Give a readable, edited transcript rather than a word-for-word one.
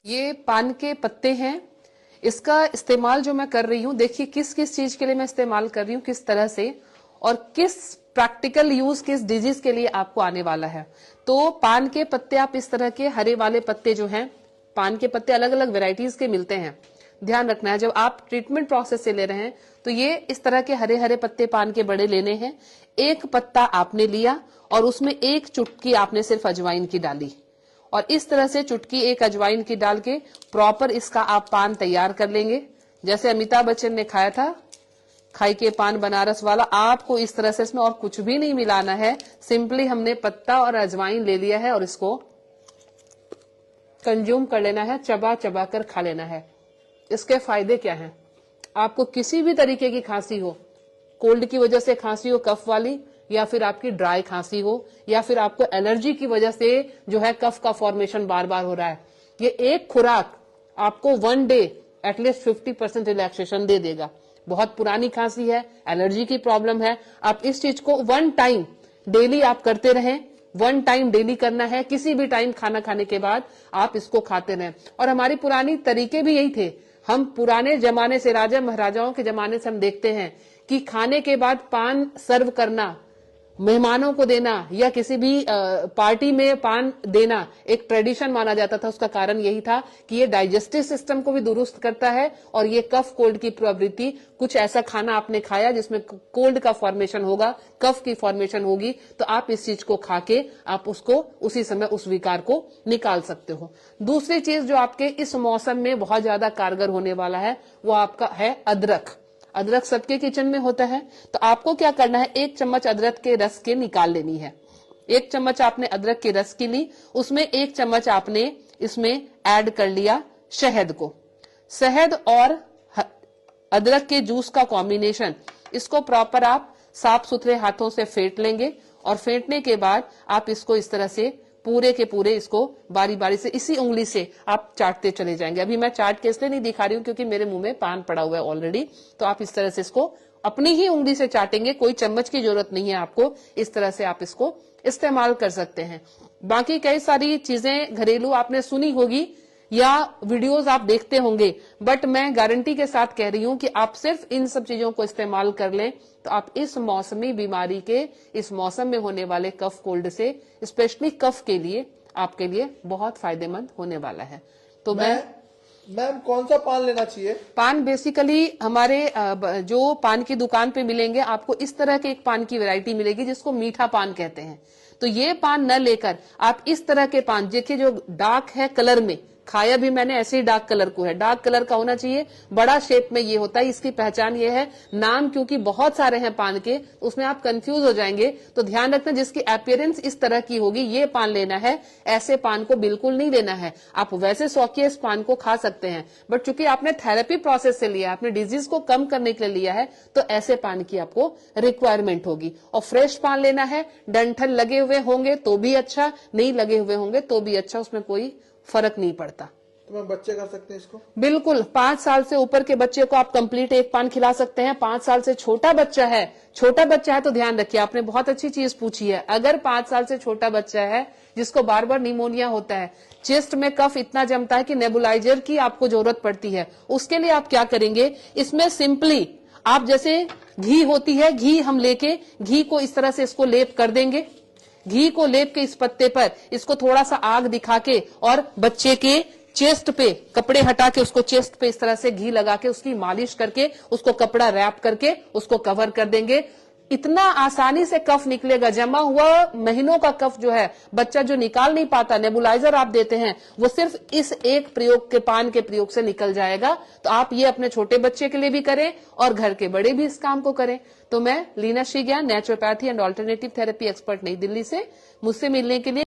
ये पान के पत्ते हैं। इसका इस्तेमाल जो मैं कर रही हूँ, देखिए किस किस चीज के लिए मैं इस्तेमाल कर रही हूँ, किस तरह से, और किस प्रैक्टिकल यूज किस डिजीज के लिए आपको आने वाला है। तो पान के पत्ते आप इस तरह के हरे वाले पत्ते जो हैं, पान के पत्ते अलग अलग वेराइटीज के मिलते हैं। ध्यान रखना है जब आप ट्रीटमेंट प्रोसेस से ले रहे हैं तो ये इस तरह के हरे हरे पत्ते पान के बड़े लेने हैं। एक पत्ता आपने लिया और उसमें एक चुटकी आपने सिर्फ अजवाइन की डाली, और इस तरह से चुटकी एक अजवाइन की डाल के प्रॉपर इसका आप पान तैयार कर लेंगे। जैसे अमिताभ बच्चन ने खाया था, खाई के पान बनारस वाला, आपको इस तरह से इसमें और कुछ भी नहीं मिलाना है। सिंपली हमने पत्ता और अजवाइन ले लिया है और इसको कंज्यूम कर लेना है, चबा चबा कर खा लेना है। इसके फायदे क्या हैं? आपको किसी भी तरीके की खांसी हो, कोल्ड की वजह से खांसी हो कफ वाली, या फिर आपकी ड्राई खांसी हो, या फिर आपको एलर्जी की वजह से जो है कफ का फॉर्मेशन बार बार हो रहा है, ये एक खुराक आपको 1 डे एटलीस्ट 50% रिलैक्सेशन दे देगा। बहुत पुरानी खांसी है, एलर्जी की प्रॉब्लम है, आप इस चीज को 1 टाइम डेली आप करते रहें। 1 टाइम डेली करना है, किसी भी टाइम खाना खाने के बाद आप इसको खाते रहें। और हमारी पुरानी तरीके भी यही थे। हम पुराने जमाने से, राजा महाराजाओं के जमाने से हम देखते हैं कि खाने के बाद पान सर्व करना, मेहमानों को देना या किसी भी पार्टी में पान देना एक ट्रेडिशन माना जाता था। उसका कारण यही था कि ये डाइजेस्टिव सिस्टम को भी दुरुस्त करता है और ये कफ कोल्ड की प्रवृत्ति, कुछ ऐसा खाना आपने खाया जिसमें कोल्ड का फॉर्मेशन होगा, कफ की फॉर्मेशन होगी, तो आप इस चीज को खा के आप उसको उसी समय उस विकार को निकाल सकते हो। दूसरी चीज जो आपके इस मौसम में बहुत ज्यादा कारगर होने वाला है वो आपका है अदरक। अदरक सबके किचन में होता है, तो आपको क्या करना है, 1 चम्मच अदरक के रस के निकाल लेनी है। 1 चम्मच आपने अदरक के रस की ली, उसमें 1 चम्मच आपने इसमें ऐड कर लिया शहद को। शहद और अदरक के जूस का कॉम्बिनेशन, इसको प्रॉपर आप साफ सुथरे हाथों से फेंट लेंगे, और फेंटने के बाद आप इसको इस तरह से पूरे के पूरे इसको बारी बारी से इसी उंगली से आप चाटते चले जाएंगे। अभी मैं चाट के इसलिए नहीं दिखा रही हूं क्योंकि मेरे मुंह में पान पड़ा हुआ है ऑलरेडी, तो आप इस तरह से इसको अपनी ही उंगली से चाटेंगे, कोई चम्मच की जरूरत नहीं है आपको। इस तरह से आप इसको इस्तेमाल कर सकते हैं। बाकी कई सारी चीजें घरेलू आपने सुनी होगी या वीडियोस आप देखते होंगे, बट मैं गारंटी के साथ कह रही हूं कि आप सिर्फ इन सब चीजों को इस्तेमाल कर लें तो आप इस मौसमी बीमारी के, इस मौसम में होने वाले कफ कोल्ड से, स्पेशली कफ के लिए, आपके लिए बहुत फायदेमंद होने वाला है। तो मैम कौन सा पान लेना चाहिए? पान बेसिकली हमारे जो पान की दुकान पे मिलेंगे आपको इस तरह के एक पान की वैरायटी मिलेगी जिसको मीठा पान कहते हैं। तो ये पान न लेकर आप इस तरह के पान, देखिए जो डार्क है कलर में, खाया भी मैंने ऐसे ही डार्क कलर को है, डार्क कलर का होना चाहिए, बड़ा शेप में ये होता है। इसकी पहचान ये है, नाम क्योंकि बहुत सारे हैं पान के, उसमें आप कंफ्यूज हो जाएंगे, तो ध्यान रखना जिसकी अपीयरेंस इस तरह की होगी ये पान लेना है। ऐसे पान को बिल्कुल नहीं लेना है। आप वैसे शौकिया इस पान को खा सकते हैं, बट चूंकि आपने थेरेपी प्रोसेस से लिया, आपने डिजीज को कम करने के लिए लिया है, तो ऐसे पान की आपको रिक्वायरमेंट होगी। और फ्रेश पान लेना है, डंठल लगे हुए होंगे तो भी अच्छा, नहीं लगे हुए होंगे तो भी अच्छा, उसमें कोई फर्क नहीं पड़ता। तो मैं बच्चे खा सकते हैं इसको? बिल्कुल, 5 साल से ऊपर के बच्चे को आप कंप्लीट एक पान खिला सकते हैं। 5 साल से छोटा बच्चा है तो ध्यान रखिए, आपने बहुत अच्छी चीज पूछी है। अगर 5 साल से छोटा बच्चा है जिसको बार बार निमोनिया होता है, चेस्ट में कफ इतना जमता है कि नेबुलाइजर की आपको जरूरत पड़ती है, उसके लिए आप क्या करेंगे, इसमें सिंपली आप जैसे घी होती है, घी हम लेके घी को इस तरह से इसको लेप कर देंगे। घी को लेप के इस पत्ते पर इसको थोड़ा सा आग दिखा के और बच्चे के चेस्ट पे कपड़े हटा के उसको चेस्ट पे इस तरह से घी लगा के उसकी मालिश करके उसको कपड़ा रैप करके उसको कवर कर देंगे। इतना आसानी से कफ निकलेगा। जमा हुआ महीनों का कफ जो है बच्चा जो निकाल नहीं पाता, नेबुलाइजर आप देते हैं, वो सिर्फ इस एक प्रयोग के, पान के प्रयोग से निकल जाएगा। तो आप ये अपने छोटे बच्चे के लिए भी करें और घर के बड़े भी इस काम को करें। तो मैं Leena Shrigyan, naturopathy and alternative therapy expert, New Delhi से, मुझसे मिलने के लिए